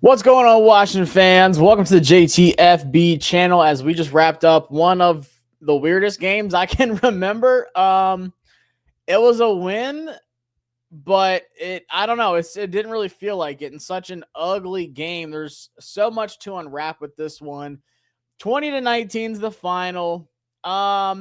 What's going on, Washington fans? Welcome to the JTFB channel as we just wrapped up one of the weirdest games I can remember. It was a win, but I don't know, it didn't really feel like it in such an ugly game. There's so much to unwrap with this one. 20-19 is the final. I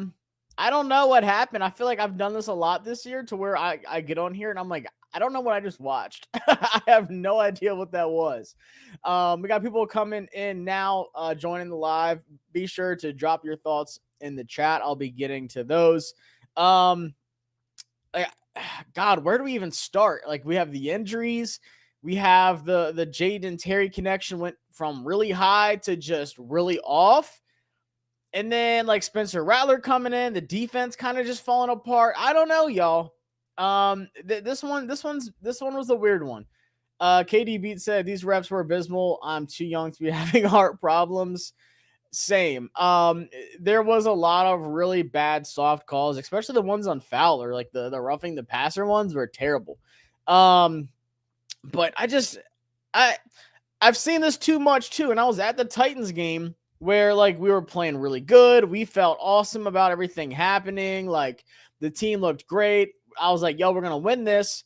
don't know what happened. I feel like I've done this a lot this year to where I get on here and I'm like, I don't know what I just watched. I have no idea what that was. We got people coming in now, joining the live. Be sure to drop your thoughts in the chat. I'll be getting to those. Um, God, where do we even start? Like, we have the injuries. We have the Jaden Terry connection went from really high to just really off. And then like Spencer Rattler coming in, the defense kind of just falling apart. I don't know, y'all. This one was the weird one. KD Beat said these reps were abysmal. I'm too young to be having heart problems. Same. There was a lot of really bad soft calls, especially the ones on Fowler, like the roughing the passer ones were terrible. But I've seen this too much too, and I was at the Titans game where like we were playing really good. We felt awesome about everything happening. Like the team looked great. I was like, yo, we're going to win this.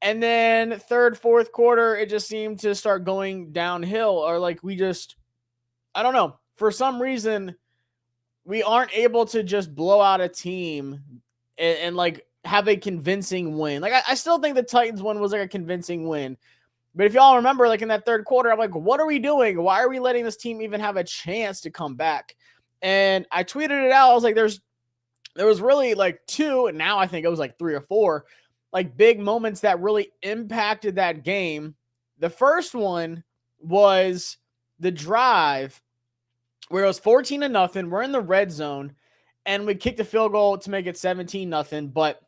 And then third, fourth quarter, it just seemed to start going downhill, or like I don't know. For some reason, we aren't able to just blow out a team and like have a convincing win. Like I still think the Titans one was like a convincing win. But if y'all remember, like in that third quarter, I'm like, what are we doing? Why are we letting this team even have a chance to come back? And I tweeted it out. I was like, there was really like two, and now I think it was like three or four, like big moments that really impacted that game. The first one was the drive where it was 14-0. We're in the red zone, and we kicked a field goal to make it 17-0. But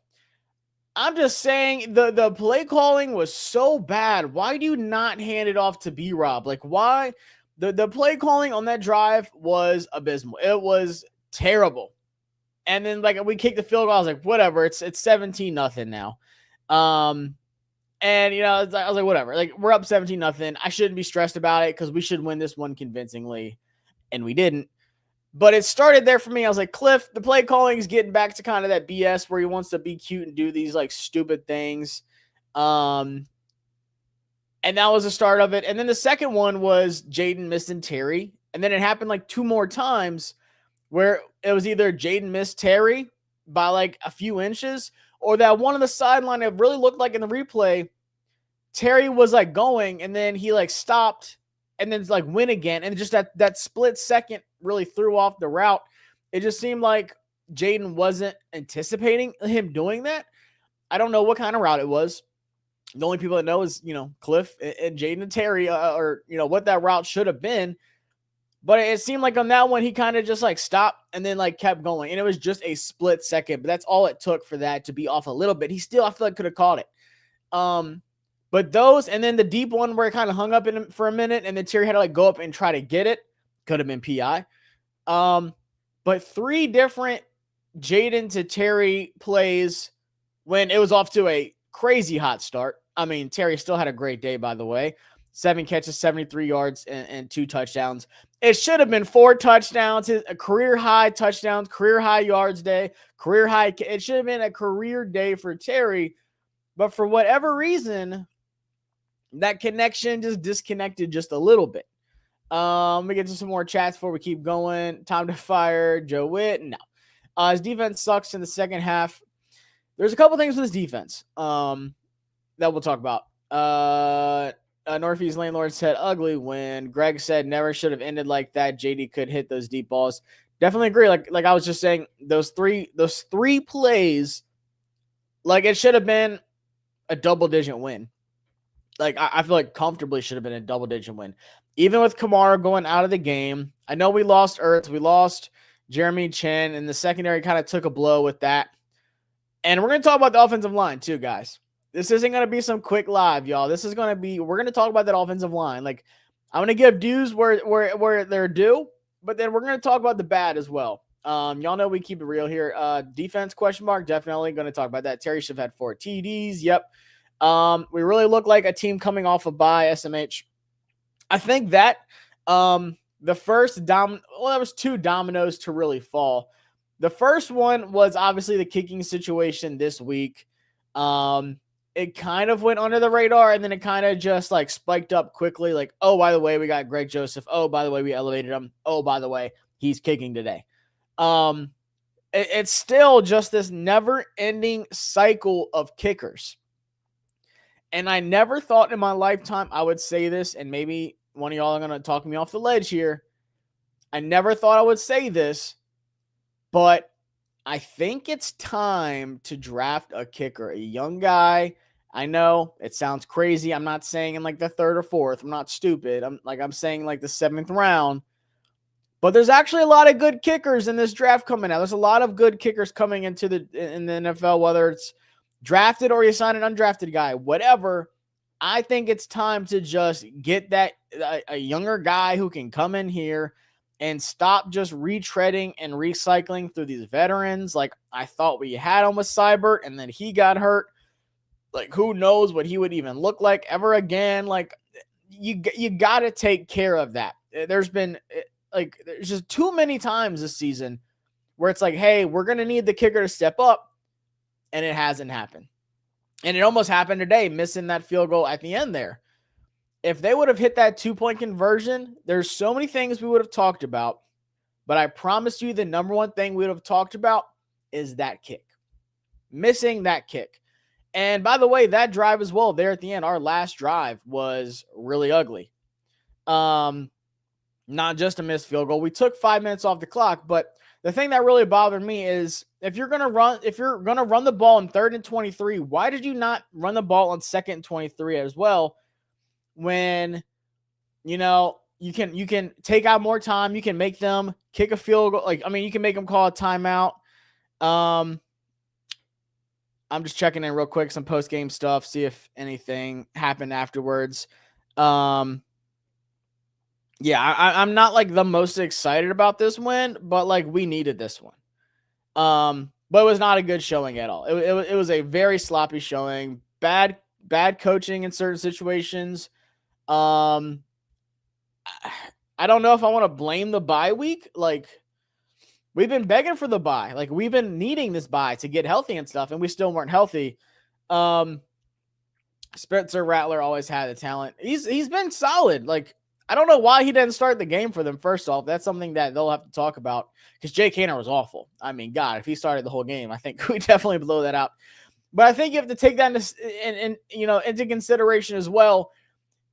I'm just saying the play calling was so bad. Why do you not hand it off to B-Rob? Like, why? The play calling on that drive was abysmal. It was terrible. And then like we kicked the field goal. I was like, whatever. It's 17-0 now. And you know, I was like, whatever. Like we're up 17-0. I shouldn't be stressed about it because we should win this one convincingly, and we didn't. But it started there for me. I was like, Cliff, the play calling is getting back to kind of that BS where he wants to be cute and do these like stupid things. And that was the start of it. And then the second one was Jaden missing Terry. And then it happened like two more times where it was either Jaden missed Terry by like a few inches, or that one on the sideline, it really looked like in the replay, Terry was like going and then he like stopped and then like went again. And just that split second really threw off the route. It just seemed like Jaden wasn't anticipating him doing that. I don't know what kind of route it was. The only people that know is, you know, Cliff and Jaden and Terry, or, you know, what that route should have been. But it seemed like on that one, he kind of just like stopped and then like kept going. And it was just a split second, but that's all it took for that to be off a little bit. He still, I feel like, could have caught it. But those, and then the deep one where it kind of hung up in him for a minute, and then Terry had to like go up and try to get it. Could have been PI. But three different Jaden to Terry plays when it was off to a crazy hot start. I mean, Terry still had a great day, by the way. 7 catches, 73 yards, and 2 touchdowns. It should have been 4 touchdowns, a career high touchdowns, career high yards day, career high. It should have been a career day for Terry. But for whatever reason, that connection just disconnected just a little bit. Let me get to some more chats before we keep going. Time to fire Joe Witt. No. His defense sucks in the second half. There's a couple things with his defense that we'll talk about. Northeast Landlord said ugly win. Greg said never should have ended like that. JD could hit those deep balls. Definitely agree. Like I was just saying, those three plays, like it should have been a double-digit win. Like I feel like comfortably should have been a double-digit win. Even with Kamara going out of the game, I know we lost Ertz, we lost Jeremy Chin, and the secondary kind of took a blow with that. And we're going to talk about the offensive line too, guys. This isn't going to be some quick live, y'all. This is going to be, we're going to talk about that offensive line. Like, I'm going to give dues where they're due, but then we're going to talk about the bad as well. Y'all know we keep it real here. Defense question mark, definitely going to talk about that. Terry should have had 4 TDs. Yep. We really look like a team coming off a bye, SMH. I think that the first well, there was two dominoes to really fall. The first one was obviously the kicking situation this week. It kind of went under the radar, and then it kind of just like spiked up quickly. Like, oh, by the way, we got Greg Joseph. Oh, by the way, we elevated him. Oh, by the way, he's kicking today. It's still just this never-ending cycle of kickers. And I never thought in my lifetime I would say this, and maybe one of y'all are going to talk me off the ledge here. I never thought I would say this, but I think it's time to draft a kicker, a young guy. I know it sounds crazy. I'm not saying in like the third or fourth. I'm not stupid. I'm saying like the 7th round. But there's actually a lot of good kickers in this draft coming out. There's a lot of good kickers coming in the NFL, whether it's drafted or you sign an undrafted guy, whatever. I think it's time to just get that a younger guy who can come in here and stop just retreading and recycling through these veterans. Like I thought we had him with Seibert, and then he got hurt. Like who knows what he would even look like ever again. Like you got to take care of that. There's just too many times this season where it's like, hey, we're going to need the kicker to step up, and it hasn't happened. And it almost happened today, missing that field goal at the end there. If they would have hit that 2-point conversion, there's so many things we would have talked about, but I promise you the number one thing we would have talked about is that kick. Missing that kick. And by the way, that drive as well, there at the end, our last drive was really ugly. Not just a missed field goal. We took 5 minutes off the clock, but the thing that really bothered me is if you're gonna run the ball in 3rd and 23, why did you not run the ball on 2nd and 23 as well? When you can take out more time, you can make them kick a field goal. You can make them call a timeout. I'm just checking in real quick, some post-game stuff, see if anything happened afterwards. I'm not like the most excited about this win, but like we needed this one. But it was not a good showing at all. It was a very sloppy showing, bad coaching in certain situations. I don't know if I want to blame the bye week. Like we've been begging for the bye. Like we've been needing this bye to get healthy and stuff, and we still weren't healthy. Spencer Rattler always had the talent. He's been solid. Like I don't know why he didn't start the game for them. First off, that's something that they'll have to talk about because Jake Haener was awful. I mean, God, if he started the whole game, I think we definitely blow that out. But I think you have to take that into consideration as well.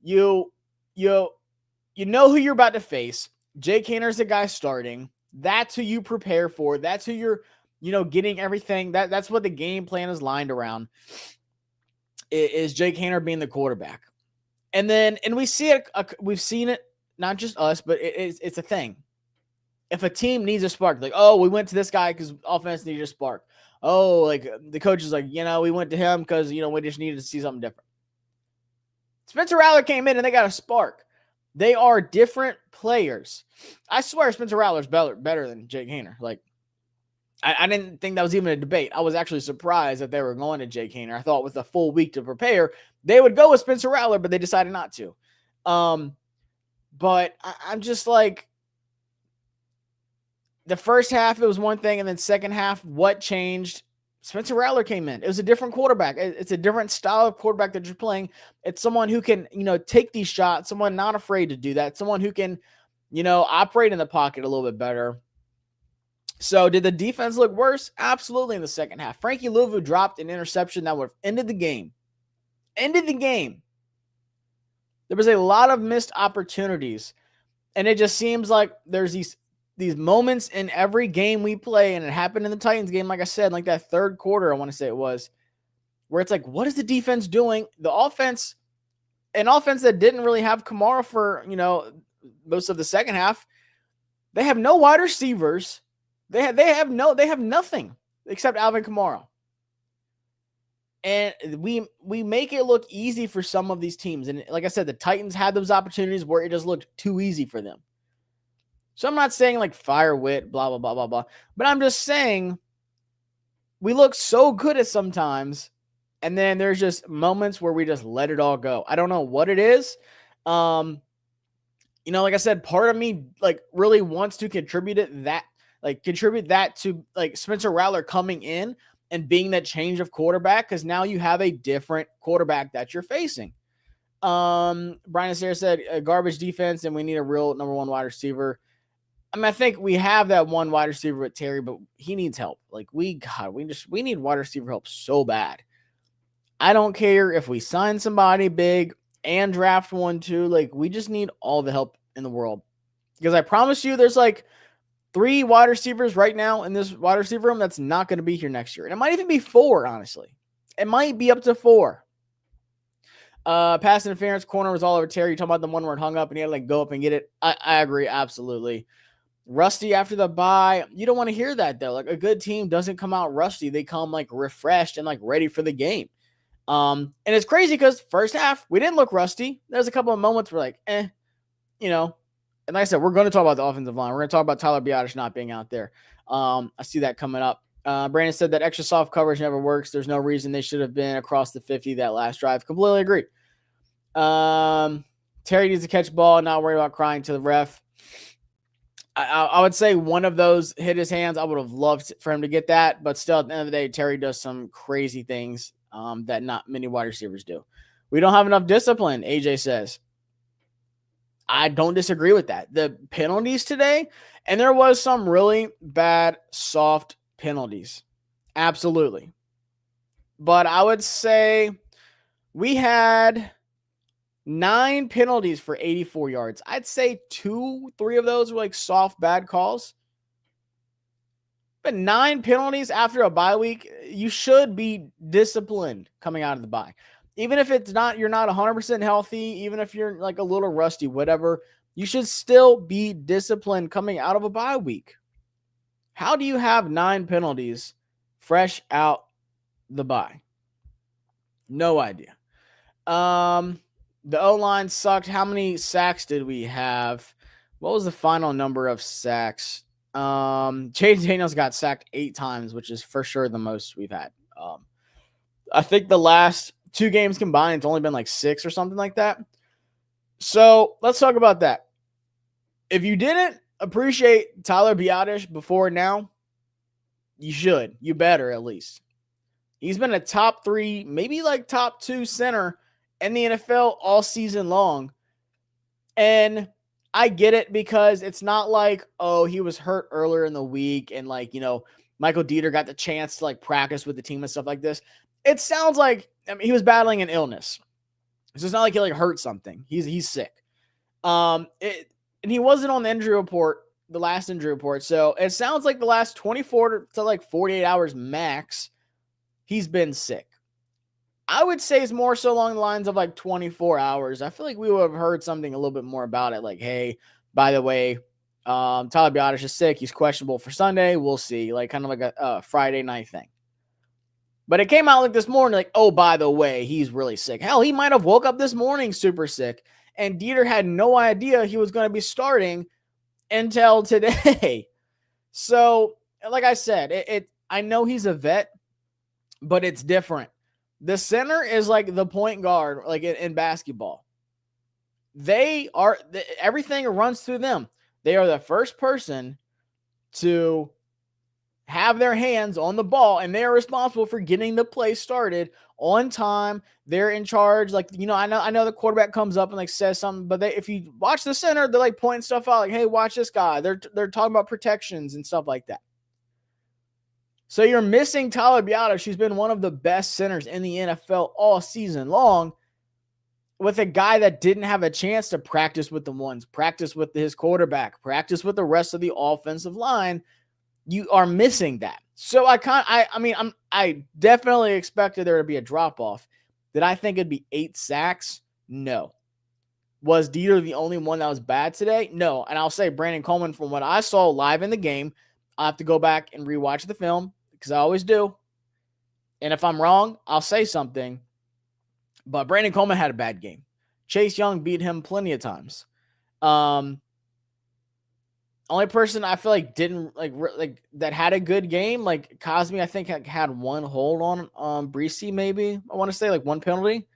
You know who you're about to face. Jake Haener's the guy starting. That's who you prepare for. That's who you're, getting everything. That's what the game plan is lined around. Is Jake Haener being the quarterback. And we see it. We've seen it, not just us, but it's a thing. If a team needs a spark, like, oh, we went to this guy because offense needed a spark. Oh, like the coach is like, we went to him because, we just needed to see something different. Spencer Rattler came in and they got a spark. They are different players. I swear Spencer Rattler's better than Jake Haener. Like, I didn't think that was even a debate. I was actually surprised that they were going to Jake Haener. I thought with a full week to prepare, they would go with Spencer Rattler, but they decided not to. But I'm just like, the first half, it was one thing, and then second half, what changed? Spencer Rattler came in. It was a different quarterback. It's a different style of quarterback that you're playing. It's someone who can, take these shots, someone not afraid to do that, someone who can, operate in the pocket a little bit better. So did the defense look worse? Absolutely in the second half. Frankie Louvu dropped an interception that would have ended the game. There was a lot of missed opportunities. And it just seems like there's these moments in every game we play, and it happened in the Titans game, like I said, like that third quarter, I want to say it was, where it's like, what is the defense doing? The offense, an offense that didn't really have Kamara for, most of the second half, they have no wide receivers. They have nothing except Alvin Kamara. And we make it look easy for some of these teams. And like I said, the Titans had those opportunities where it just looked too easy for them. So I'm not saying like fire Witt, blah, blah, blah, blah, blah. But I'm just saying we look so good at sometimes. And then there's just moments where we just let it all go. I don't know what it is. like I said, part of me like really wants to contribute that to like Spencer Rattler coming in and being that change of quarterback, because now you have a different quarterback that you're facing. Brian Sayre said garbage defense, and we need a real number one wide receiver. I mean, I think we have that one wide receiver with Terry, but he needs help. Like we need wide receiver help so bad. I don't care if we sign somebody big and draft one too. Like we just need all the help in the world. Because I promise you, there's like 3 wide receivers right now in this wide receiver room that's not going to be here next year. And it might even be 4, honestly. It might be up to 4. Pass interference corner was all over Terry. You talking about the one where it hung up and he had to like go up and get it. I agree, absolutely. Rusty after the bye. You don't want to hear that though. Like a good team doesn't come out rusty. They come like refreshed and like ready for the game. And it's crazy because first half we didn't look rusty. There's a couple of moments where like, you know. And like I said, we're going to talk about the offensive line. We're going to talk about Tyler Biadasz not being out there. I see that coming up. Brandon said that extra soft coverage never works. There's no reason they should have been across the 50 that last drive. Completely agree. Terry needs to catch ball, not worry about crying to the ref. I would say one of those hit his hands. I would have loved for him to get that, but still, at the end of the day, Terry does some crazy things that not many wide receivers do. We don't have enough discipline, AJ says. I don't disagree with that. The penalties today, and there was some really bad, soft penalties. Absolutely. But I would say we had 9 penalties for 84 yards. I'd say 2-3 of those were like soft, bad calls. But 9 penalties after a bye week, you should be disciplined coming out of the bye. Even if you're not 100% healthy, even if you're like a little rusty, whatever, you should still be disciplined coming out of a bye week. How do you have 9 penalties fresh out the bye? No idea. The O-line sucked. How many sacks did we have? What was the final number of sacks? Chase Daniels got sacked 8 times, which is for sure the most we've had. I think the last 2 games combined, it's only been like 6 or something like that. So let's talk about that. If you didn't appreciate Tyler Biadasz before now, you should. You better at least. He's been a top 3, maybe like top 2 center in the NFL all season long. And I get it because it's not like, oh, he was hurt earlier in the week and like, Michael Dieter got the chance to like practice with the team and stuff like this. It sounds like he was battling an illness. So it's not like he like hurt something. He's sick. And he wasn't on the injury report, the last injury report. So it sounds like the last 24 to like 48 hours max, he's been sick. I would say it's more so along the lines of like 24 hours. I feel like we would have heard something a little bit more about it. Like, hey, by the way, Tyler Biadasz is sick. He's questionable for Sunday. We'll see. Like kind of like a Friday night thing. But it came out like this morning, like, oh, by the way, he's really sick. Hell, he might have woke up this morning super sick. And Dieter had no idea he was going to be starting until today. So, like I said, I know he's a vet, but it's different. The center is like the point guard, like in basketball. Everything runs through them. They are the first person to have their hands on the ball, and they are responsible for getting the play started on time. They're in charge. Like, I know the quarterback comes up and like says something, but if you watch the center, they're like pointing stuff out like, hey, watch this guy. They're talking about protections and stuff like that. So you're missing Tyler Biadasz, who's been one of the best centers in the NFL all season long, with a guy that didn't have a chance to practice with the ones, practice with his quarterback, practice with the rest of the offensive line. You are missing that. So I definitely expected there to be a drop-off. Did I think it'd be 8 sacks? No. Was Dieter the only one that was bad today? No. And I'll say Brandon Coleman, from what I saw live in the game, I'll have to go back and rewatch the film because I always do. And if I'm wrong, I'll say something. But Brandon Coleman had a bad game. Chase Young beat him plenty of times. Only person I feel like didn't like that had a good game, like Cosme, I think had one hold on Breesy, maybe. I want to say like one penalty.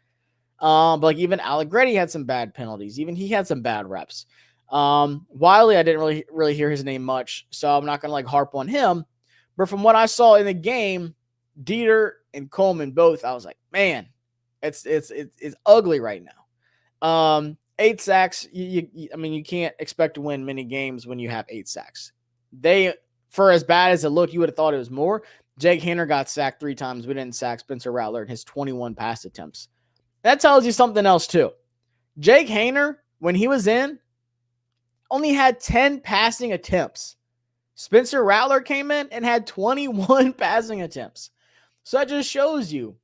But like even Allegretti had some bad penalties. Even he had some bad reps. Wiley, I didn't really hear his name much, so I'm not gonna like harp on him. But from what I saw in the game, Dieter and Coleman both, I was like, man, it's ugly right now. 8 sacks. I mean, you can't expect to win many games when you have 8 sacks. For as bad as it looked, you would have thought it was more. Jake Haener got sacked 3 times. We didn't sack Spencer Rattler in his 21 pass attempts. That tells you something else too. Jake Haener, when he was in, only had 10 passing attempts. Spencer Rattler came in and had 21 passing attempts. So that just shows you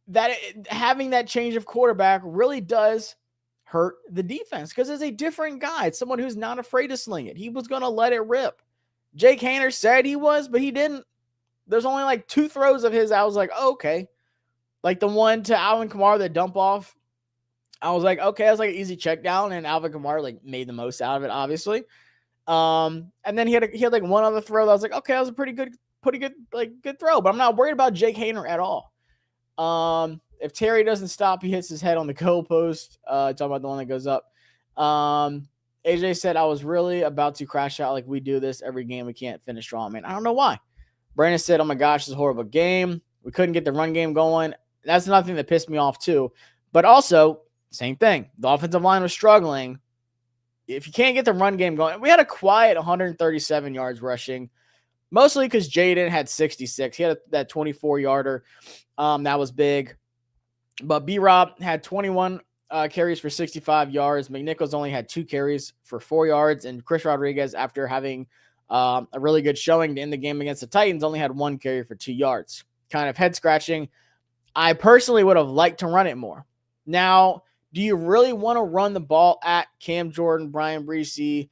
that having that change of quarterback really does hurt the defense because it's a different guy. It's someone who's not afraid to sling it. He was going to let it rip. Jake Haener said he was, but he didn't. There's only like 2 throws of his. I was like, oh, okay. Like the one to Alvin Kamara, the dump off. I was like, okay, that's like an easy check down, and Alvin Kamara like made the most out of it, obviously. And then he had like one other throw that I was like, okay, that was a pretty good throw, but I'm not worried about Jake Haener at all. If Terry doesn't stop, he hits his head on the goalpost. Talking about the one that goes up. AJ said, I was really about to crash out like we do this every game. We can't finish strong, man. I don't know why. Brandon said, oh my gosh, this is a horrible game. We couldn't get the run game going. That's another thing that pissed me off too. But also, same thing. The offensive line was struggling. If you can't get the run game going, we had a quiet 137 yards rushing, mostly because Jaden had 66. He had that 24-yarder. That was big. But B-Rob had 21 carries for 65 yards. McNichols only had 2 carries for 4 yards. And Chris Rodriguez, after having a really good showing in the game against the Titans, only had 1 carry for 2 yards. Kind of head-scratching. I personally would have liked to run it more. Now, do you really want to run the ball at Cam Jordan, Brian Breesy,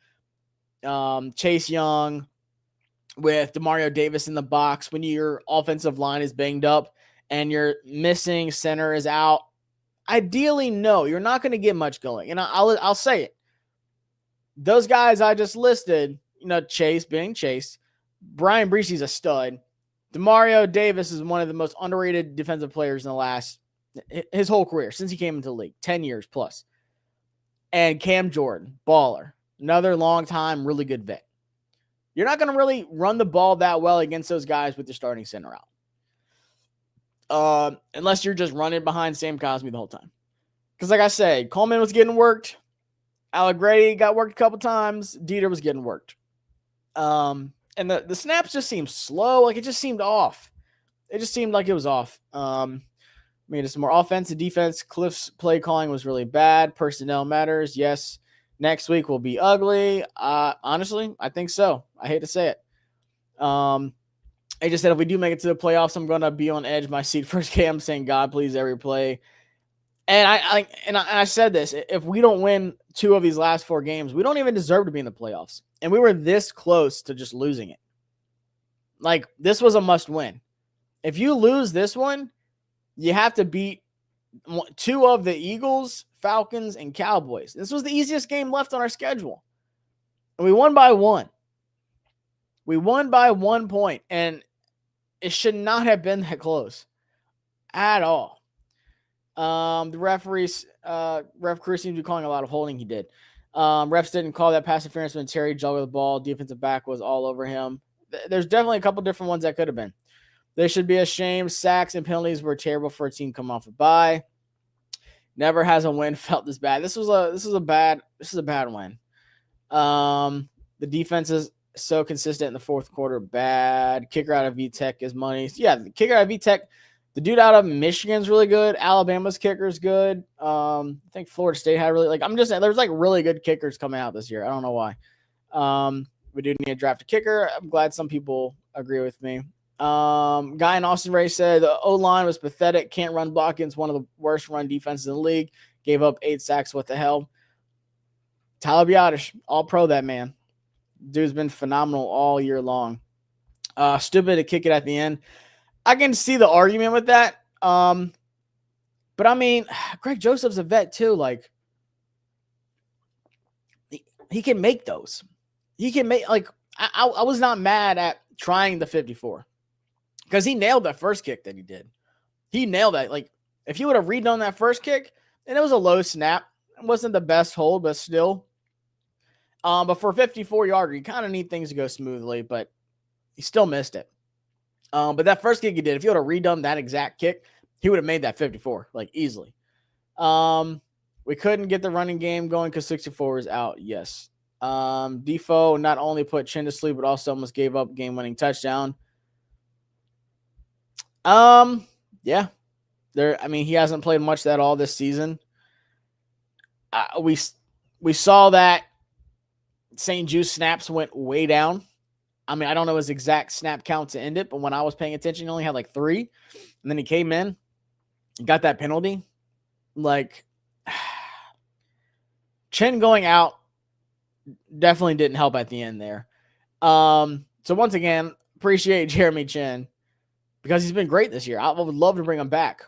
Chase Young, with Demario Davis in the box when your offensive line is banged up and your missing center is out? Ideally, no. You're not going to get much going. And I'll say it. Those guys I just listed, Chase being Chase, Brian Breesy's a stud. Demario Davis is one of the most underrated defensive players in his whole career, since he came into the league, 10 years plus. And Cam Jordan, baller, another long time, really good vet. You're not going to really run the ball that well against those guys with your starting center out. Unless you're just running behind Sam Cosmi the whole time. Because like I said, Coleman was getting worked. Allegretti got worked a couple times. Dieter was getting worked. And the snaps just seemed slow. Like it just seemed off. It just seemed like it was off. Made some more offense and defense. Cliff's play calling was really bad. Personnel matters. Yes. Next week will be ugly. Honestly, I think so. I hate to say it. I just said if we do make it to the playoffs, I'm gonna be on edge of my seat first game, saying God please every play. And I said this: if we don't win 2 of these last 4 games, we don't even deserve to be in the playoffs. And we were this close to just losing it. Like this was a must win. If you lose this one, you have to beat 2 of the Eagles, Falcons, and Cowboys. This was the easiest game left on our schedule. And we won by 1. We won by 1 point, and it should not have been that close at all. The referees, Ref Cruz seemed to be calling a lot of holding. He did. Refs didn't call that pass interference when Terry juggled the ball. Defensive back was all over him. There's definitely a couple different ones that could have been. They should be ashamed. Sacks and penalties were terrible for a team coming off a bye. Never has a win felt this bad. This is a bad win. The defense is so consistent in the fourth quarter. Bad. Kicker out of VTech is money. Yeah, the kicker out of VTech. The dude out of Michigan's really good. Alabama's kicker is good. I think Florida State had really I'm just saying there's really good kickers coming out this year. I don't know why. We do need to draft a kicker. I'm glad some people agree with me. Guy in Austin Ray said the O-line was pathetic. Can't run block against one of the worst run defenses in the league. Gave up 8 sacks. What the hell? Tyler Biotish, all pro that man. Dude's been phenomenal all year long. Stupid to kick it at the end. I can see the argument with that. But I mean, Greg Joseph's a vet too. Like he can make those. He can make I was not mad at trying the 54 because he nailed that first kick that he did. He nailed that. Like if he would have redone that first kick, and it was a low snap, it wasn't the best hold, but still But for a 54-yarder, you kind of need things to go smoothly, but he still missed it. But that first kick he did, if he would have redone that exact kick, he would have made that 54, like, easily. We couldn't get the running game going because 64 was out. Yes. Defoe not only put Chin to sleep, but also almost gave up game-winning touchdown. Yeah. He hasn't played much at all this season. We saw that St. Juice snaps went way down. I don't know his exact snap count to end it, but when I was paying attention, he only had like 3. And then he came in, got that penalty. Like, Chin going out definitely didn't help at the end there. So once again, appreciate Jeremy Chin because he's been great this year. I would love to bring him back.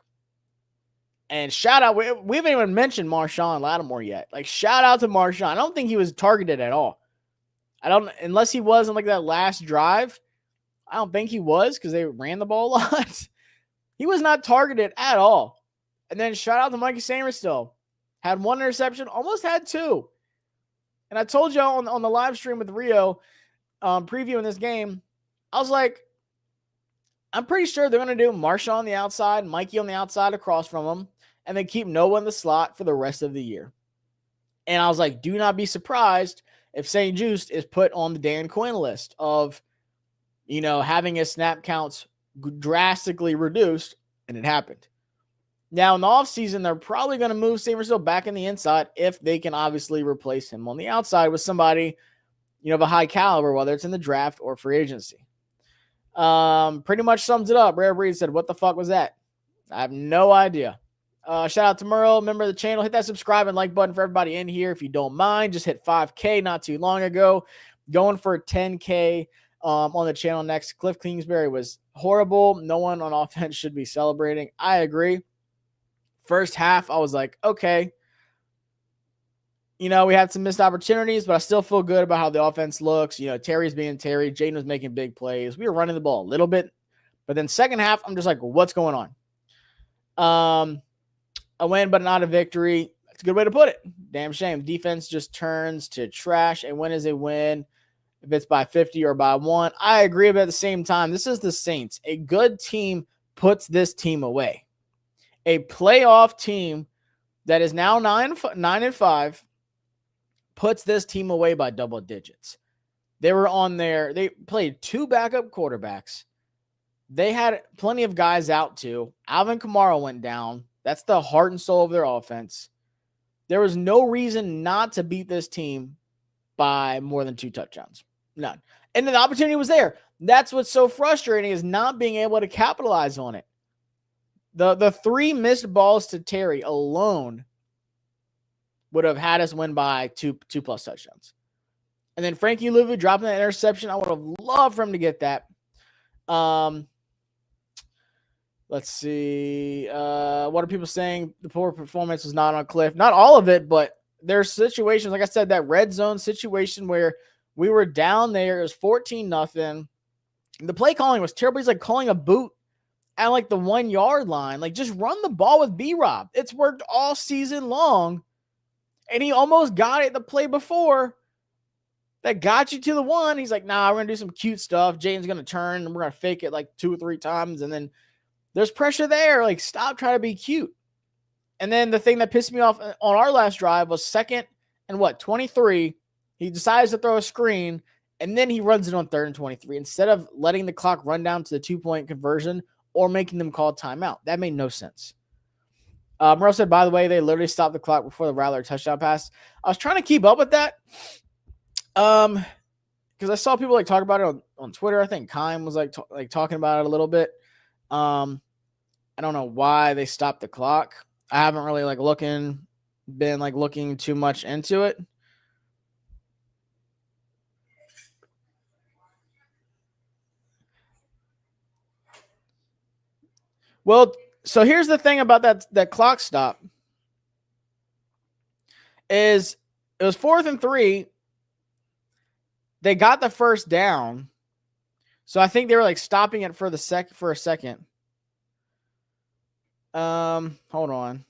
And shout out, we haven't even mentioned Marshawn Lattimore yet. Like, shout out to Marshawn. I don't think he was targeted at all. Unless he was in like that last drive. I don't think he was because they ran the ball a lot. He was not targeted at all. And then shout out to Mikey Samerstill. Had 1 interception, almost had 2. And I told you on the live stream with Rio, previewing this game, I was like, I'm pretty sure they're going to do Marshawn on the outside, Mikey on the outside across from him, and then keep Noah in the slot for the rest of the year. And I was like, do not be surprised if St. Juice is put on the Dan Quinn list of, having his snap counts drastically reduced, and it happened. Now, in the offseason, they're probably going to move Samerstill back in the inside if they can obviously replace him on the outside with somebody, of a high caliber, whether it's in the draft or free agency. Pretty much sums it up. Rare Breed said, what the fuck was that? I have no idea. Shout out to Merle, member of the channel. Hit that subscribe and like button for everybody in here if you don't mind. Just hit 5K not too long ago. Going for 10K on the channel next. Cliff Kingsbury was horrible. No one on offense should be celebrating. I agree. First half, I was like, okay. We had some missed opportunities, but I still feel good about how the offense looks. Terry's being Terry. Jaden was making big plays. We were running the ball a little bit. But then second half, I'm just like, what's going on? A win, but not a victory. That's a good way to put it. Damn shame. Defense just turns to trash. A win is a win. If it's by 50 or by 1. I agree, but at the same time, this is the Saints. A good team puts this team away. A playoff team that is now 9-5 puts this team away by double digits. They were on there. They played 2 backup quarterbacks. They had plenty of guys out too. Alvin Kamara went down. That's the heart and soul of their offense. There was no reason not to beat this team by more than 2 touchdowns. None. And the opportunity was there. That's what's so frustrating is not being able to capitalize on it. The 3 missed balls to Terry alone would have had us win by 2+ touchdowns. And then Frankie Louvu dropping that interception. I would have loved for him to get that. Let's see. What are people saying? The poor performance was not on Cliff. Not all of it, but there's situations, like I said, that red zone situation where we were down there. It was 14-0. The play calling was terrible. He's like calling a boot at like the 1-yard line. Like, just run the ball with B-Rob. It's worked all season long. And he almost got it the play before that got you to the 1. He's like, nah, we're going to do some cute stuff. Jaden's going to turn and we're going to fake it like 2 or 3 times. And then there's pressure there. Like, stop trying to be cute. And then the thing that pissed me off on our last drive was 2nd and 23. He decides to throw a screen and then he runs it on 3rd and 23 instead of letting the clock run down to the 2-point conversion or making them call timeout. That made no sense. Merle said, by the way, they literally stopped the clock before the Rattler touchdown pass. I was trying to keep up with that. Because I saw people like talk about it on Twitter. I think Kime was like talking about it a little bit. I don't know why they stopped the clock. I haven't really been looking too much into it. Well, so here's the thing about that clock stop is it was 4th and 3. They got the first down. So I think they were like stopping it for a second. Hold on.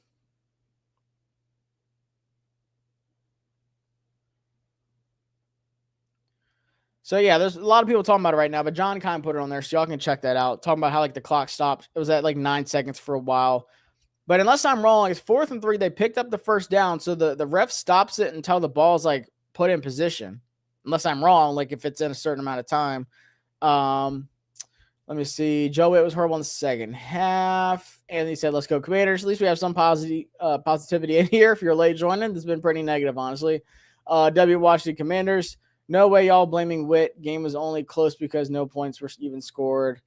So yeah, there's a lot of people talking about it right now, but John kind of put it on there, so y'all can check that out. Talking about how like the clock stopped. It was at like 9 seconds for a while. But unless I'm wrong, it's 4th and 3. They picked up the first down, so the ref stops it until the ball's like put in position. Unless I'm wrong, like if it's in a certain amount of time. Let me see. Joe Witt was horrible in the second half. Anthony said, let's go Commanders. At least we have some positivity in here. If you're late joining, this has been pretty negative, honestly. W watched the Commanders. No way y'all blaming Witt. Game was only close because no points were even scored.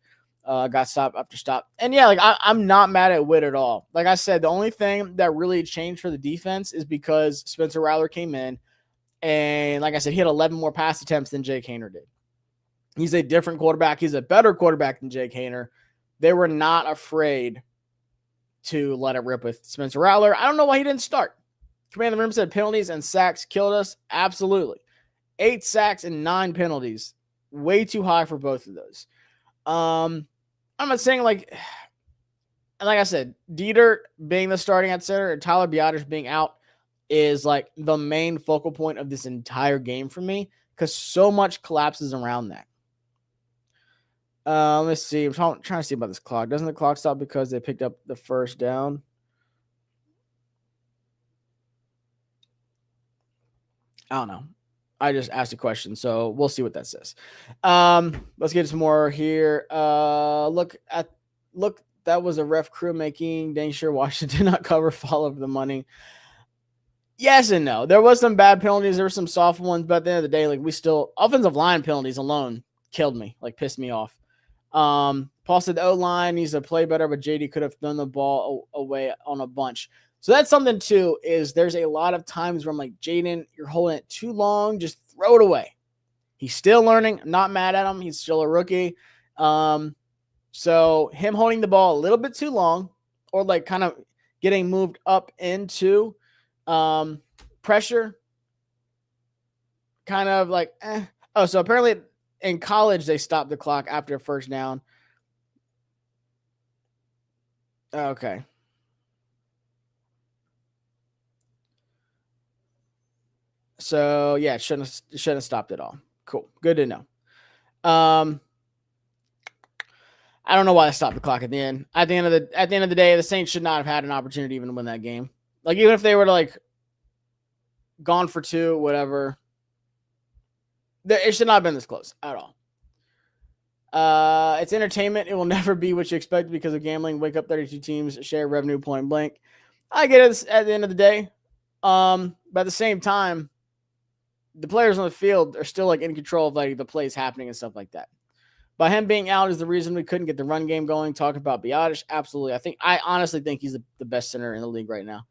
Got stop after stop. And yeah, like I'm not mad at Witt at all. Like I said, the only thing that really changed for the defense is because Spencer Rattler came in. And like I said, he had 11 more pass attempts than Jake Haener did. He's a different quarterback. He's a better quarterback than Jake Haener. They were not afraid to let it rip with Spencer Rattler. I don't know why he didn't start. Command of the Room said penalties and sacks killed us. Absolutely. 8 sacks and 9 penalties. Way too high for both of those. I'm not saying like I said, Dieter being the starting at center and Tyler Biotish being out is like the main focal point of this entire game for me because so much collapses around that. Let's see. I'm trying to see about this clock. Doesn't the clock stop because they picked up the first down? I don't know. I just asked a question, so we'll see what that says. Let's get some more here. Look, that was a ref crew making. Dang sure Washington did not cover fall of the money. Yes and no. There was some bad penalties. There were some soft ones, but at the end of the day, like we still offensive line penalties alone killed me, like pissed me off. Paul said the O-line needs to play better, but JD could have thrown the ball away on a bunch. So that's something too, is there's a lot of times where I'm like, Jaden, you're holding it too long. Just throw it away. He's still learning. I'm not mad at him. He's still a rookie. So him holding the ball a little bit too long or like kind of getting moved up into pressure, kind of like, Oh, so apparently in college, they stopped the clock after a first down. Okay. So yeah, it shouldn't have stopped at all. Cool. Good to know. I don't know why they stopped the clock at the end. At the end of the day, the Saints should not have had an opportunity even to win that game. Like even if they were to like gone for 2, whatever, it should not have been this close at all. It's entertainment. It will never be what you expect because of gambling. Wake up 32 teams, share revenue point blank. I get it at the end of the day. But at the same time, the players on the field are still like in control of like the plays happening and stuff like that. By him being out is the reason we couldn't get the run game going. Talking about Biotish, absolutely. I honestly think he's the best center in the league right now.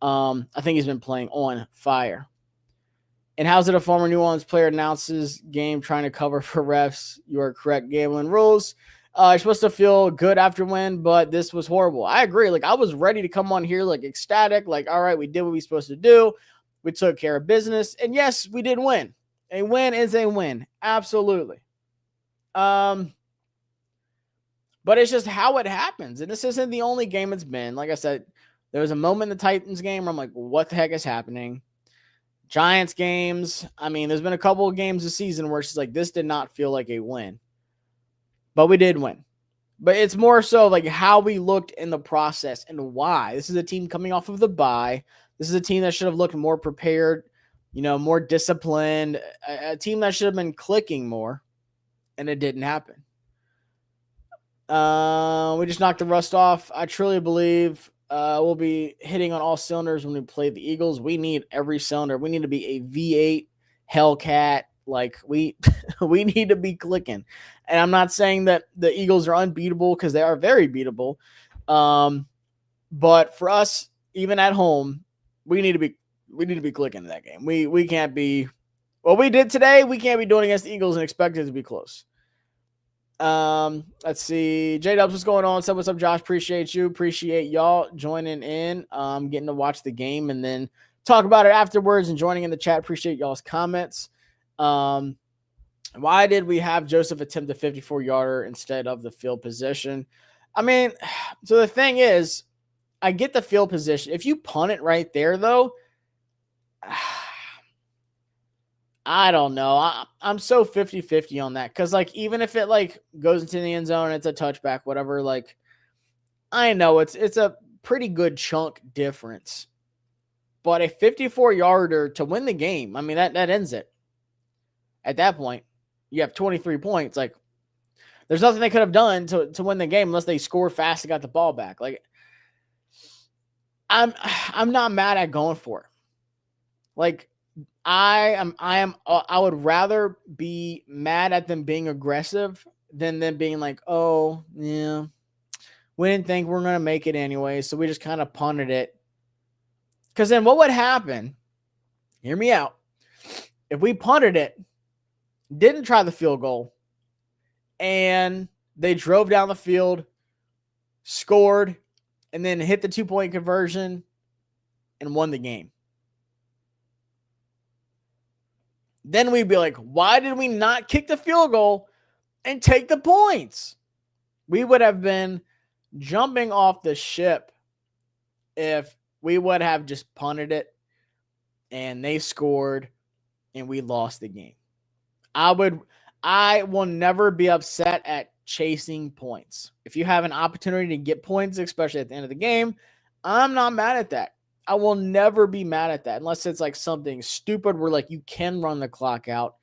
I think he's been playing on fire. And how's it a former New Orleans player announces game trying to cover for refs? You are correct. Gambling rules. You're supposed to feel good after win, but this was horrible. I agree. Like I was ready to come on here like ecstatic. Like, all right, we did what we were supposed to do. We took care of business. And yes, we did win. A win is a win. Absolutely. But it's just how it happens. And this isn't the only game it's been. Like I said, there was a moment in the Titans game where I'm like, what the heck is happening? Giants games. I mean, there's been a couple of games this season where it's just like, this did not feel like a win. But we did win. But it's more so like how we looked in the process and why. This is a team coming off of the bye. This is a team that should have looked more prepared, more disciplined, a team that should have been clicking more, and it didn't happen. We just knocked the rust off. I truly believe we'll be hitting on all cylinders when we play the Eagles. We need every cylinder. We need to be a V8 Hellcat. Like we need to be clicking. And I'm not saying that the Eagles are unbeatable because they are very beatable. But for us, even at home, we need to be clicking in that game. We can't be what we did today. We can't be doing against the Eagles and expect it to be close. Let's see. J-Dubs, what's going on? What's up, Josh? Appreciate you. Appreciate y'all joining in. Getting to watch the game and then talk about it afterwards and joining in the chat. Appreciate y'all's comments. Why did we have Joseph attempt a 54-yarder instead of the field position? I mean, so the thing is, I get the field position. If you punt it right there, though, I don't know. I'm so 50-50 on that. Because, like, even if it, like, goes into the end zone, it's a touchback, whatever, like, I know it's a pretty good chunk difference. But a 54-yarder to win the game, I mean, that ends it. At that point, you have 23 points. Like, there's nothing they could have done to win the game unless they scored fast and got the ball back. Like, I'm not mad at going for it. Like, I would rather be mad at them being aggressive than them being like, oh, yeah, we didn't think we're going to make it anyway, so we just kind of punted it. Because then what would happen, hear me out, if we punted it, didn't try the field goal, and they drove down the field, scored, and then hit the 2-point conversion and won the game. Then we'd be like, why did we not kick the field goal and take the points? We would have been jumping off the ship if we would have just punted it and they scored and we lost the game. I will never be upset at chasing points. If you have an opportunity to get points, especially at the end of the game, I'm not mad at that. I will never be mad at that unless it's like something stupid where like you can run the clock out,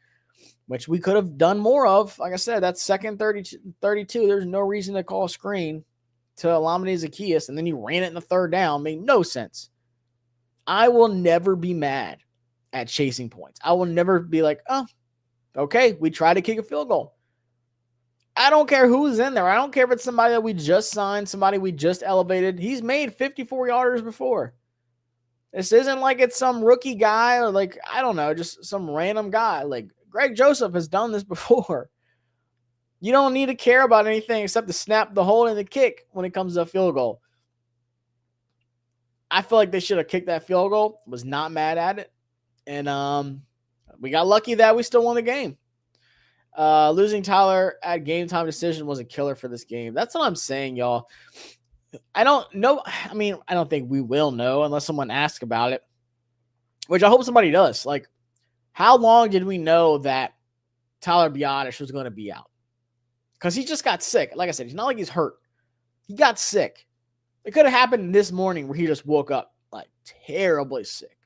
which we could have done more of. Like I said, that's second 32. There's no reason to call a screen to Alameda Zacchaeus, and then you ran it in the third down. Made no sense. I will never be mad at chasing points. I will never be like, oh, okay, we tried to kick a field goal. I don't care who's in there. I don't care if it's somebody that we just signed, somebody we just elevated. He's made 54-yarders before. This isn't like it's some rookie guy or like, I don't know, just some random guy. Like Greg Joseph has done this before. You don't need to care about anything except to snap the hold and the kick when it comes to a field goal. I feel like they should have kicked that field goal. Was not mad at it. And we got lucky that we still won the game. Losing Tyler at game time decision was a killer for this game. That's what I'm saying, y'all. I don't know. I mean, I don't think we will know unless someone asks about it, which I hope somebody does. Like, how long did we know that Tyler Biotish was going to be out? Because he just got sick. Like I said, he's not like he's hurt. He got sick. It could have happened this morning where he just woke up like terribly sick.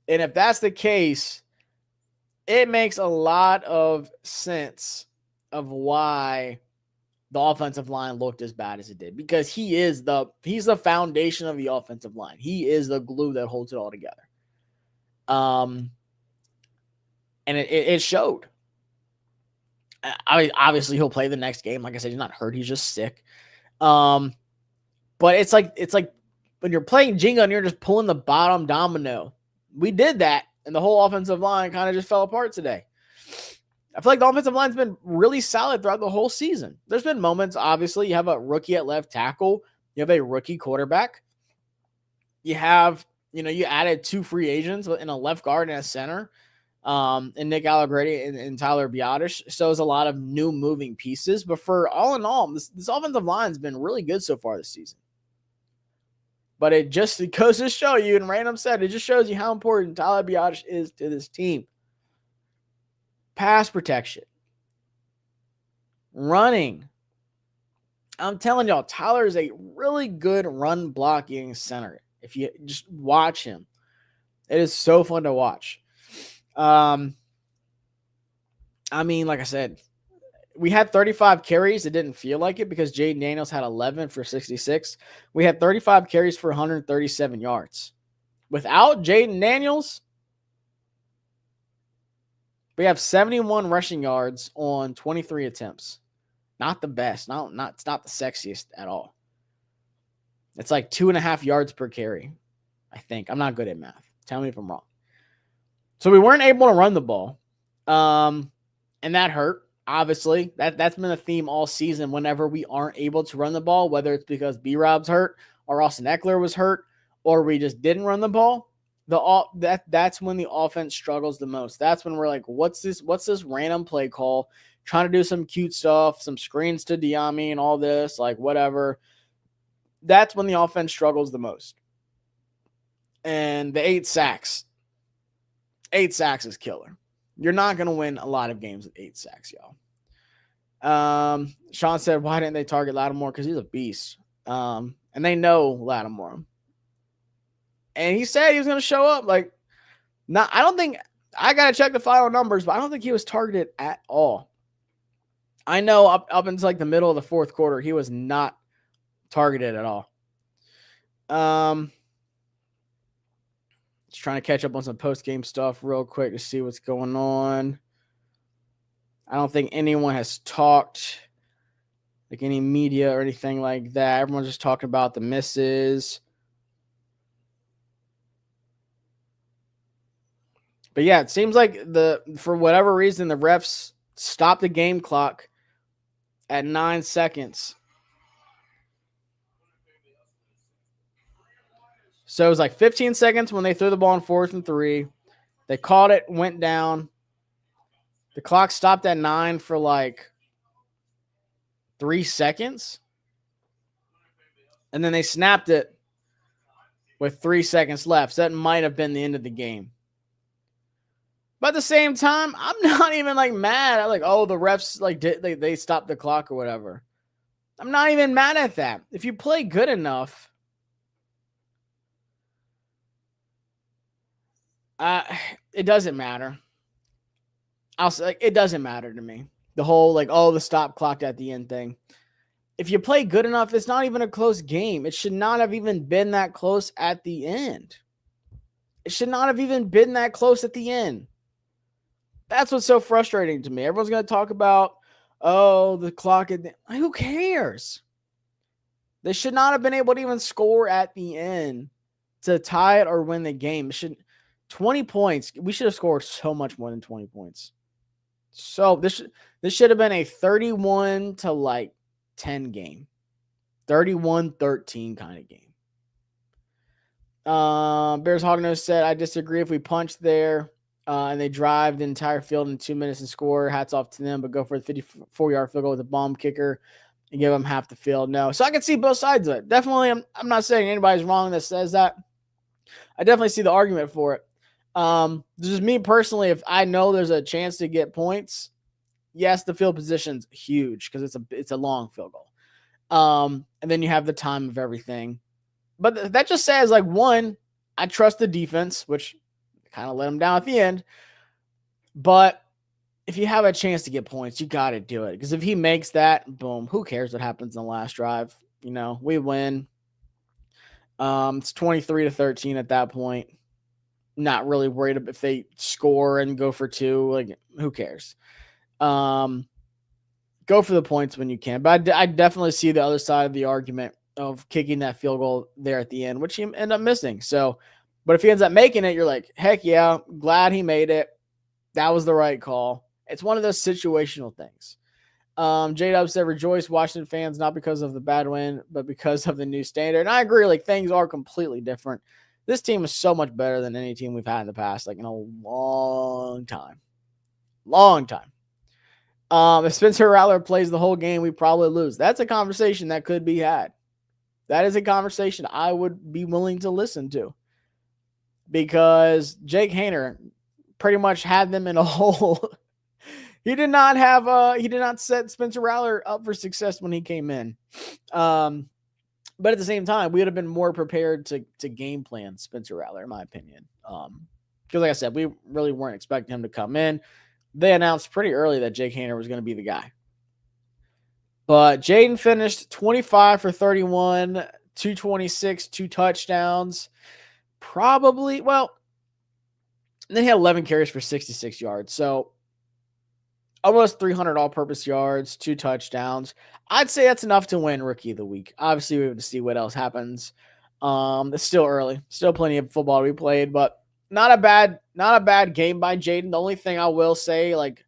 And if that's the case, it makes a lot of sense of why the offensive line looked as bad as it did, because he's the foundation of the offensive line. He is the glue that holds it all together. And it showed. Obviously he'll play the next game. Like I said, he's not hurt. He's just sick. But it's like when you're playing Jenga and you're just pulling the bottom domino. We did that, and the whole offensive line kind of just fell apart today. I feel like the offensive line's been really solid throughout the whole season. There's been moments, obviously, you have a rookie at left tackle. You have a rookie quarterback. You have, you added 2 free agents in a left guard and a center, and Nick Allegretti and Tyler Biotish. So there's a lot of new moving pieces. But for all in all, this offensive line's been really good so far this season. But it goes to show you, and Random said, it just shows you how important Tyler Biotish is to this team. Pass protection. Running. I'm telling y'all, Tyler is a really good run blocking center. If you just watch him, it is so fun to watch. I mean, like I said, we had 35 carries. It didn't feel like it because Jaden Daniels had 11 for 66. We had 35 carries for 137 yards. Without Jaden Daniels, we have 71 rushing yards on 23 attempts. Not the best. It's not the sexiest at all. It's like 2.5 yards per carry, I think. I'm not good at math. Tell me if I'm wrong. So we weren't able to run the ball. And that hurt. Obviously, that's been a theme all season. Whenever we aren't able to run the ball, whether it's because B-Rob's hurt or Austin Eckler was hurt or we just didn't run the ball, that's when the offense struggles the most. That's when we're like, what's this random play call? Trying to do some cute stuff, some screens to Diami and all this, like whatever. That's when the offense struggles the most. And the 8 sacks. 8 sacks is killer. You're not going to win a lot of games with 8 sacks, y'all. Sean said, why didn't they target Lattimore? Because he's a beast. And they know Lattimore. And he said he was going to show up. Like, I don't think, I got to check the final numbers, but I don't think he was targeted at all. I know up until like the middle of the fourth quarter, he was not targeted at all. Just trying to catch up on some post-game stuff real quick to see what's going on. I don't think anyone has talked, like any media or anything like that. Everyone's just talking about the misses. But yeah, it seems like for whatever reason, the refs stopped the game clock at 9 seconds. So it was like 15 seconds when they threw the ball on 4th and 3. They caught it, went down. The clock stopped at 9 for like 3 seconds. And then they snapped it with 3 seconds left. So that might have been the end of the game. But at the same time, I'm not even like mad. I'm like, oh, the refs like they stopped the clock or whatever. I'm not even mad at that. If you play good enough, it doesn't matter. I'll say like, it doesn't matter to me. The whole like, oh, the stop clocked at the end thing. If you play good enough, it's not even a close game. It should not have even been that close at the end. It should not have even been that close at the end. That's what's so frustrating to me. Everyone's going to talk about, oh, the clock. Who cares? They should not have been able to even score at the end to tie it or win the game. 20 points. We should have scored so much more than 20 points. So this should have been a 31 to like 10 game. 31-13 kind of game. Bears Hognose said, I disagree. If we punch there and they drive the entire field in 2 minutes and score, hats off to them, but go for a 54-yard field goal with a bomb kicker and give them half the field. No. So I can see both sides of it. Definitely, I'm not saying anybody's wrong that says that. I definitely see the argument for it. Just me personally, if I know there's a chance to get points, yes, the field position's huge because it's a long field goal. And then you have the time of everything. But that just says, like, one, I trust the defense, which kind of let them down at the end. But if you have a chance to get points, you got to do it. Because if he makes that, boom, who cares what happens in the last drive? You know, we win. It's 23-13 at that point. Not really worried if they score and go for 2. Like, who cares? Go for the points when you can. But I definitely see the other side of the argument of kicking that field goal there at the end, which he ended up missing. So, but if he ends up making it, you're like, heck yeah, glad he made it. That was the right call. It's one of those situational things. J-Dub said, rejoice, Washington fans, not because of the bad win, but because of the new standard. And I agree, like, things are completely different. This team is so much better than any team we've had in the past, like in a long time. Long time. If Spencer Rattler plays the whole game, we probably lose. That's a conversation that could be had. That is a conversation I would be willing to listen to. Because Jake Haener pretty much had them in a hole. He did not set Spencer Rattler up for success when he came in. But at the same time, we would have been more prepared to game plan Spencer Rattler, in my opinion. Because like I said, we really weren't expecting him to come in. They announced pretty early that Jake Haener was going to be the guy. But Jaden finished 25 for 31, 226, 2 touchdowns. Probably, well, then he had 11 carries for 66 yards. So almost 300 all-purpose yards, 2 touchdowns. I'd say that's enough to win Rookie of the Week. Obviously, we have to see what else happens. It's still early. Still plenty of football to be played, but not a bad game by Jaden. The only thing I will say, like,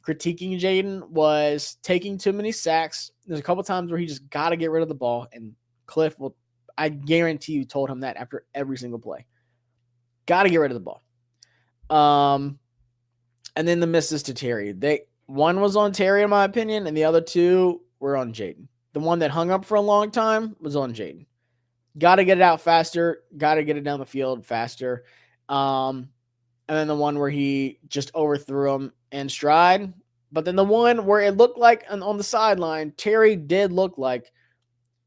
critiquing Jaden was taking too many sacks. There's a couple times where he just got to get rid of the ball, and Cliff will, I guarantee you, told him that after every single play. Got to get rid of the ball. And then the misses to Terry. One was on Terry, in my opinion, and the other 2 were on Jaden. The one that hung up for a long time was on Jaden. Got to get it out faster. Got to get it down the field faster. And and then the one where he just overthrew him in stride. But then the one where it looked like on the sideline, Terry did look like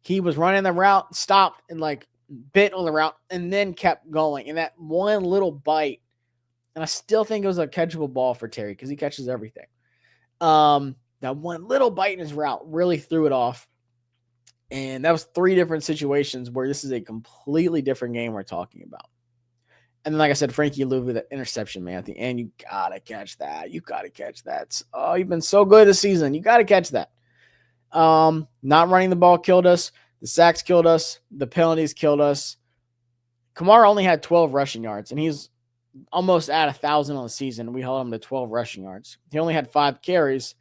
he was running the route, stopped, and like bit on the route, and then kept going. And that one little bite, and I still think it was a catchable ball for Terry because he catches everything. That one little bite in his route really threw it off. And that was 3 different situations where this is a completely different game we're talking about. And then, like I said, Frankie Lou with an interception, man, at the end. You got to catch that. You got to catch that. Oh, you've been so good this season. You got to catch that. Not running the ball killed us. The sacks killed us. The penalties killed us. Kamara only had 12 rushing yards, and he's almost at 1,000 on the season. We held him to 12 rushing yards. He only had 5 carries,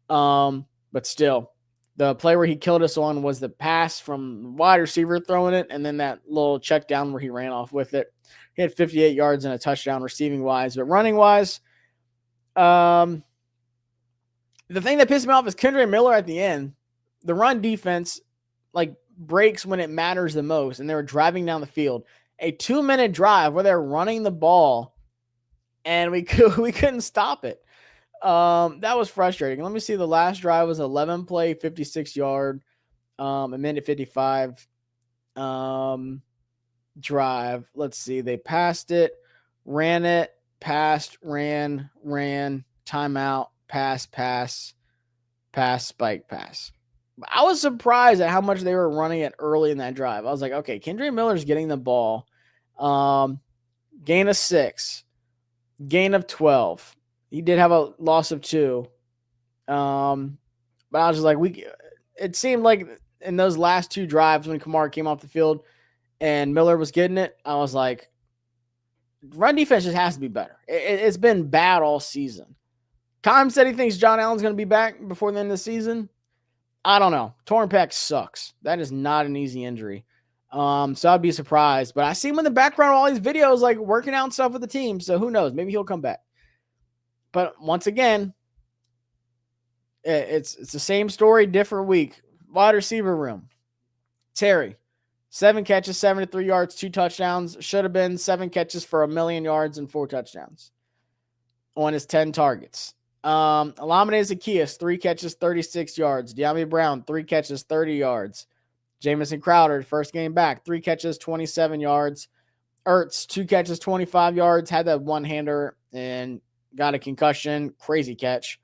but still. The play where he killed us on was the pass from wide receiver throwing it, and then that little check down where he ran off with it. He had 58 yards and a touchdown receiving wise, but running wise, the thing that pissed me off is Kendre Miller at the end. The run defense like breaks when it matters the most, and they were driving down the field. A 2-minute drive where they're running the ball, and we couldn't stop it. That was frustrating. Let me see. The last drive was 11 play, 56 yard, a minute 55 drive. Let's see. They passed it, ran it, passed, ran, timeout, pass, spike, pass. I was surprised at how much they were running it early in that drive. I was like, okay, Kendre Miller's getting the ball. Gain of 6, gain of 12. He did have a loss of 2. But I was just like, it seemed like in those last 2 drives when Kamara came off the field and Miller was getting it, I was like, run defense just has to be better. It's been bad all season. Kime said he thinks John Allen's going to be back before the end of the season. I don't know. Torn pec sucks. That is not an easy injury. So I'd be surprised. But I see him in the background of all these videos, like working out and stuff with the team. So who knows? Maybe he'll come back. But once again, it's the same story, different week. Wide receiver room. Terry, 7 catches, 73 yards, 2 touchdowns. Should have been 7 catches for 1,000,000 yards and 4 touchdowns on his 10 targets. Olamide Zaccheaus, 3 catches, 36 yards. De'Ami Brown, 3 catches, 30 yards. Jamison Crowder, first game back, 3 catches, 27 yards. Ertz, 2 catches, 25 yards. Had that one-hander and got a concussion. Crazy catch.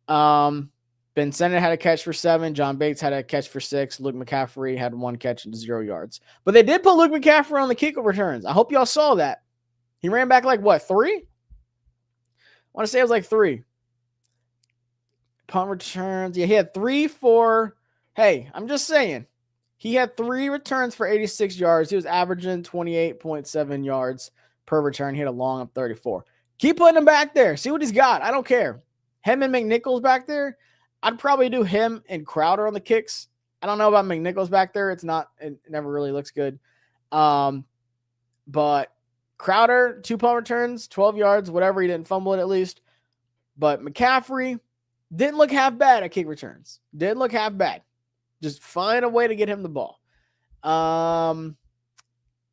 Ben Sennett had a catch for 7. John Bates had a catch for 6. Luke McCaffrey had 1 catch and 0 yards. But they did put Luke McCaffrey on the kick returns. I hope y'all saw that. He ran back like, what, 3? I want to say it was like 3. Punt returns. Yeah, he had 3 for, hey, I'm just saying. He had 3 returns for 86 yards. He was averaging 28.7 yards per return. He had a long of 34. Keep putting him back there. See what he's got. I don't care. Him and McNichols back there. I'd probably do him and Crowder on the kicks. I don't know about McNichols back there. It never really looks good. But Crowder, 2 punt returns, 12 yards, whatever. He didn't fumble it at least. But McCaffrey didn't look half bad at kick returns. Didn't look half bad. Just find a way to get him the ball.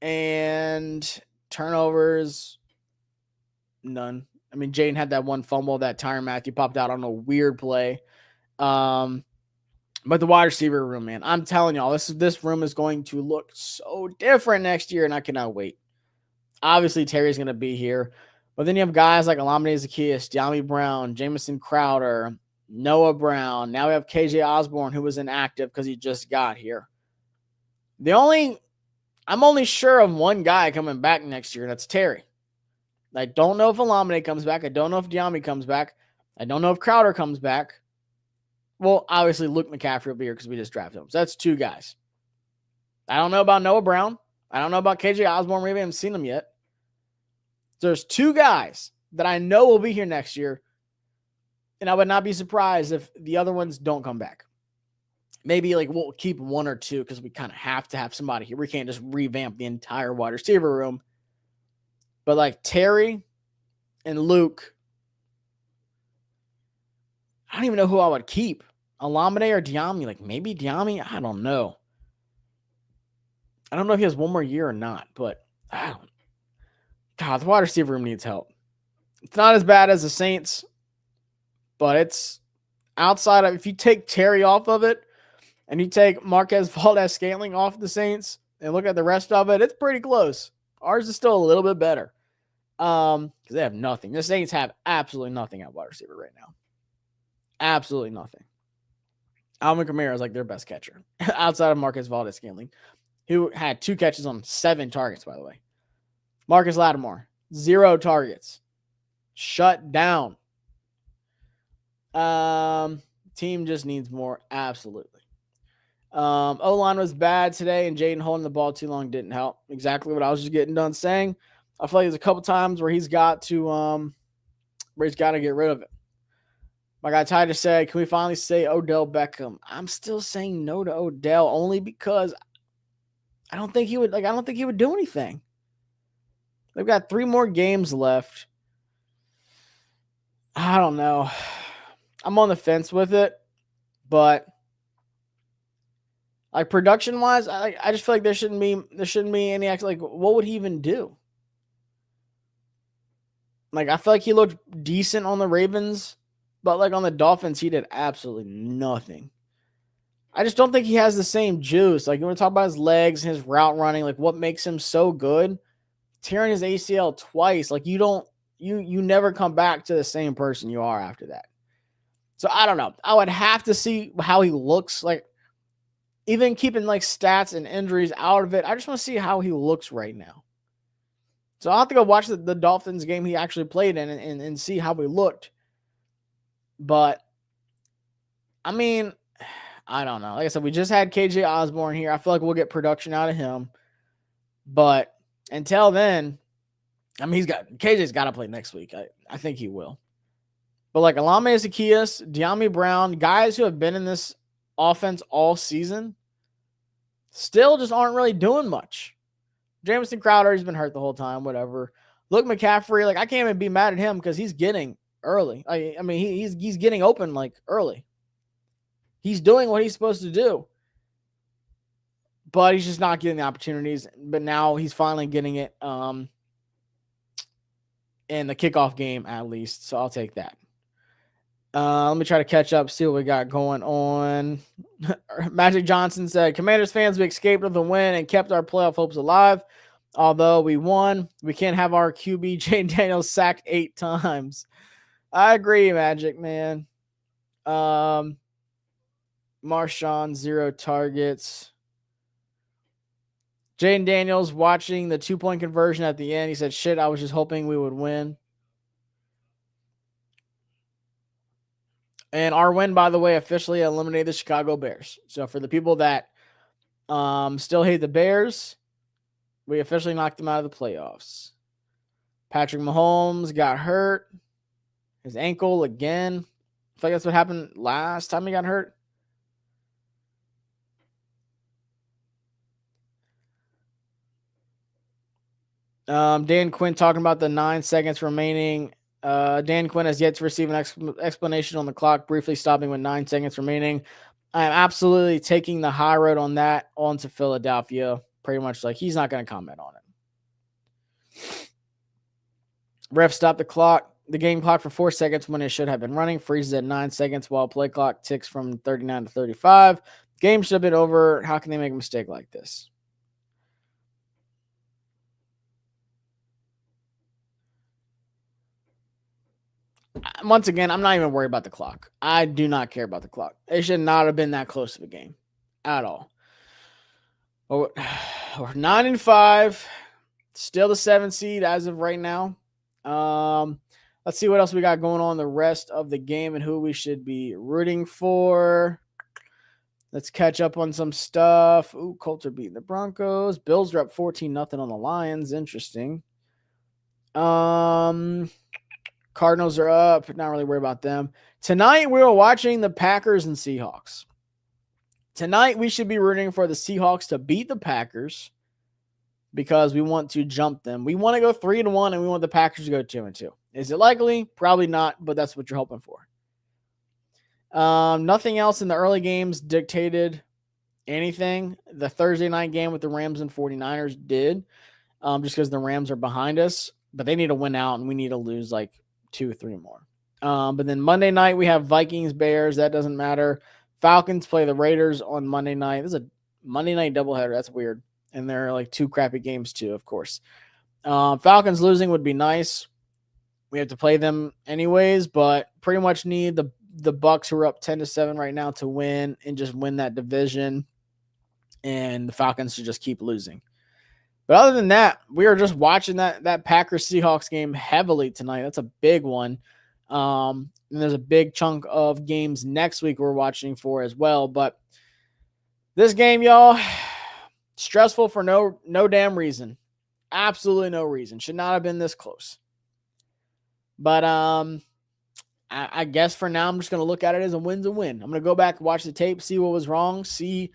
And turnovers, none. I mean, Jaden had that one fumble that Tyrann Matthew popped out on a weird play. But the wide receiver room, man, I'm telling y'all, this room is going to look so different next year, and I cannot wait. Obviously, Terry's going to be here. But then you have guys like Olamide Zaccheaus, De'Ami Brown, Jamison Crowder, Noah Brown. Now we have KJ Osborne, who was inactive because he just got here. I'm only sure of one guy coming back next year, and that's Terry. I don't know if Olamide comes back. I don't know if De'Ami comes back. I don't know if Crowder comes back. Well, obviously, Luke McCaffrey will be here because we just drafted him. So that's 2 guys. I don't know about Noah Brown. I don't know about KJ Osborne. We haven't seen him yet. So there's 2 guys that I know will be here next year. And I would not be surprised if the other ones don't come back. Maybe like we'll keep 1 or 2 because we kind of have to have somebody here. We can't just revamp the entire wide receiver room. But like Terry and Luke, I don't even know who I would keep. Olamide or De'Ami. Like maybe De'Ami. I don't know. I don't know if he has 1 more year or not, but God, the wide receiver room needs help. It's not as bad as the Saints, but it's outside of, if you take Terry off of it and you take Marquez Valdez-Scantling off the Saints and look at the rest of it, it's pretty close. Ours is still a little bit better. Because they have nothing. The Saints have absolutely nothing at wide receiver right now. Absolutely nothing. Alvin Kamara is like their best catcher outside of Marquez Valdez-Scantling, who had 2 catches on 7 targets, by the way. Marcus Lattimore, 0 targets. Shut down. Team just needs more. Absolutely. O-line was bad today, and Jaden holding the ball too long didn't help. Exactly what I was just getting done saying. I feel like there's a couple times where he's got to get rid of it. My guy Ty just said, can we finally say Odell Beckham? I'm still saying no to Odell only because I don't think he would do anything. They've got 3 more games left. I don't know. I'm on the fence with it, but like production wise, I just feel like there shouldn't be any act. Like, what would he even do? Like, I feel like he looked decent on the Ravens, but like on the Dolphins, he did absolutely nothing. I just don't think he has the same juice. Like, you want to talk about his legs, his route running, like what makes him so good? Tearing his ACL twice, like you never come back to the same person you are after that. So I don't know. I would have to see how he looks. Like, even keeping like stats and injuries out of it, I just want to see how he looks right now. So I'll have to go watch the Dolphins game he actually played in and see how he looked. But, I mean, I don't know. Like I said, we just had KJ Osborne here. I feel like we'll get production out of him. But until then, I mean, KJ's got to play next week. I think he will. But like Alame Zaccheaus, De'Ami Brown, guys who have been in this offense all season, still just aren't really doing much. Jamison Crowder, he's been hurt the whole time, whatever. Luke McCaffrey, like I can't even be mad at him because he's getting early. I mean, he's getting open like early. He's doing what he's supposed to do. But he's just not getting the opportunities. But now he's finally getting it in the kickoff game at least. So I'll take that. Let me try to catch up, see what we got going on. Magic Johnson said, Commanders fans, we escaped with a win and kept our playoff hopes alive. Although we won, we can't have our QB Jane Daniels sacked 8 times. I agree, Magic, man. Marshawn, 0 targets. Jaden Daniels watching the 2-point conversion at the end. He said, shit, I was just hoping we would win. And our win, by the way, officially eliminated the Chicago Bears. So for the people that still hate the Bears, we officially knocked them out of the playoffs. Patrick Mahomes got hurt. His ankle again. I feel like that's what happened last time he got hurt. Dan Quinn talking about the 9 seconds remaining. Dan Quinn has yet to receive an explanation on the clock, briefly stopping with 9 seconds remaining. I am absolutely taking the high road on that onto Philadelphia. Pretty much like he's not going to comment on it. Ref stopped the game clock for 4 seconds when it should have been running. Freezes at 9 seconds while play clock ticks from 39 to 35. Game should have been over. How can they make a mistake like this? Once again, I'm not even worried about the clock. I do not care about the clock. It should not have been that close of a game at all. We're 9-5, still the 7th seed as of right now. Let's see what else we got going on the rest of the game and who we should be rooting for. Let's catch up on some stuff. Ooh, Colts are beating the Broncos. Bills are up 14-0 on the Lions. Interesting. Cardinals are up. Not really worried about them. Tonight, we were watching the Packers and Seahawks. Tonight, we should be rooting for the Seahawks to beat the Packers because we want to jump them. We want to go 3-1, and we want the Packers to go 2-2. Is it likely? Probably not, but that's what you're hoping for. Nothing else in the early games dictated anything. The Thursday night game with the Rams and 49ers did, just because the Rams are behind us. But they need to win out, and we need to lose like 2 or 3 more. But then Monday night we have Vikings, Bears. That doesn't matter. Falcons play the Raiders on Monday night. This is a Monday night doubleheader. That's weird. And they're like 2 crappy games too, of course. Falcons losing would be nice. We have to play them anyways, but pretty much need the Bucks, who are up 10-7 right now, to win and just win that division. And the Falcons should just keep losing. But other than that, we are just watching that Packers Seahawks game heavily tonight. That's a big one. And there's a big chunk of games next week we're watching for as well. But this game, y'all, stressful for no damn reason. Absolutely no reason. Should not have been this close. But I guess for now I'm just going to look at it as a win's a win. I'm going to go back, watch the tape, see what was wrong, see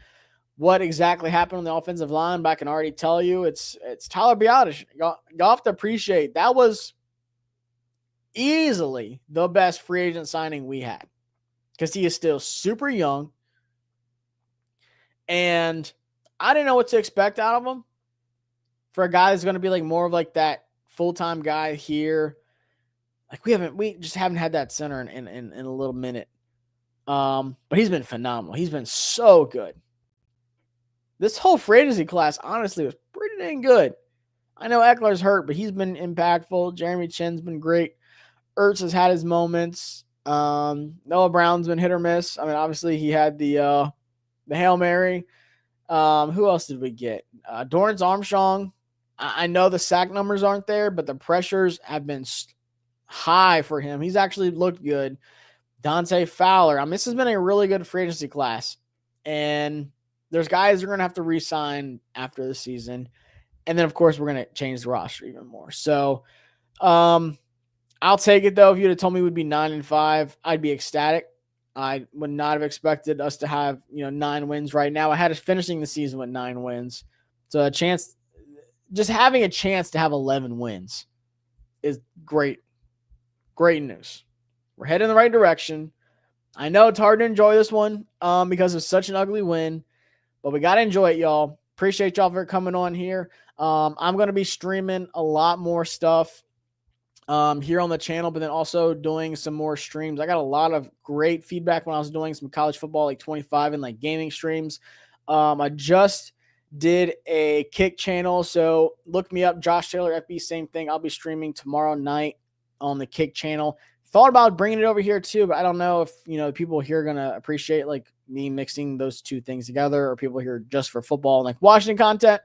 what exactly happened on the offensive line. But I can already tell you it's Tyler Biadasz. Y'all have to appreciate that was easily the best free agent signing we had, because he is still super young. And I didn't know what to expect out of him for a guy that's going to be like more of like that full-time guy here. Like we just haven't had that center in a little minute. But he's been phenomenal. He's been so good. This whole free agency class, honestly, was pretty dang good. I know Eckler's hurt, but he's been impactful. Jeremy Chin's been great. Ertz has had his moments. Noah Brown's been hit or miss. I mean, obviously he had the Hail Mary. Who else did we get? Dorrance Armstrong. I know the sack numbers aren't there, but the pressures have been high for him. He's actually looked good. Dante Fowler. I mean, this has been a really good free agency class. And there's guys who are going to have to re-sign after the season. And then, of course, we're going to change the roster even more. So, I'll take it, though. If you'd have told me we'd be 9-5, I'd be ecstatic. I would not have expected us to have, 9 wins right now. I had us finishing the season with 9 wins. So just having a chance to have 11 wins is great. Great news. We're heading in the right direction. I know it's hard to enjoy this one because it's such an ugly win, but we got to enjoy it, y'all. Appreciate y'all for coming on here. I'm going to be streaming a lot more stuff here on the channel, but then also doing some more streams. I got a lot of great feedback when I was doing some college football, like 25 and like gaming streams. I just did a kick channel, so look me up, Josh Taylor FB, same thing. I'll be streaming tomorrow night on the kick channel. Thought about bringing it over here too, but I don't know if people here are gonna appreciate like me mixing those two things together, or people here just for football and like Washington content.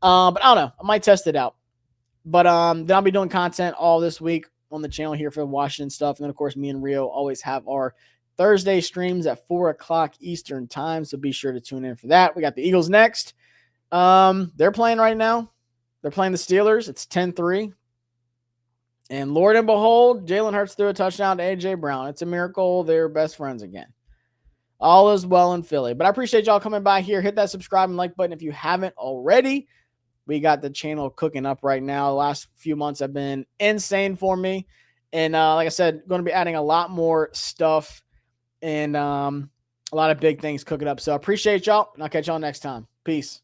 But I don't know. I might test it out. But then I'll be doing content all this week on the channel here for the Washington stuff. And then, of course, me and Rio always have our Thursday streams at 4 o'clock Eastern time. So be sure to tune in for that. We got the Eagles next. They're playing right now. They're playing the Steelers. It's 10-3. And Lord and behold, Jalen Hurts threw a touchdown to A.J. Brown. It's a miracle. They're best friends again. All is well in Philly. But I appreciate y'all coming by here. Hit that subscribe and like button if you haven't already. We got the channel cooking up right now. The last few months have been insane for me. And like I said, going to be adding a lot more stuff and a lot of big things cooking up. So I appreciate y'all, and I'll catch y'all next time. Peace.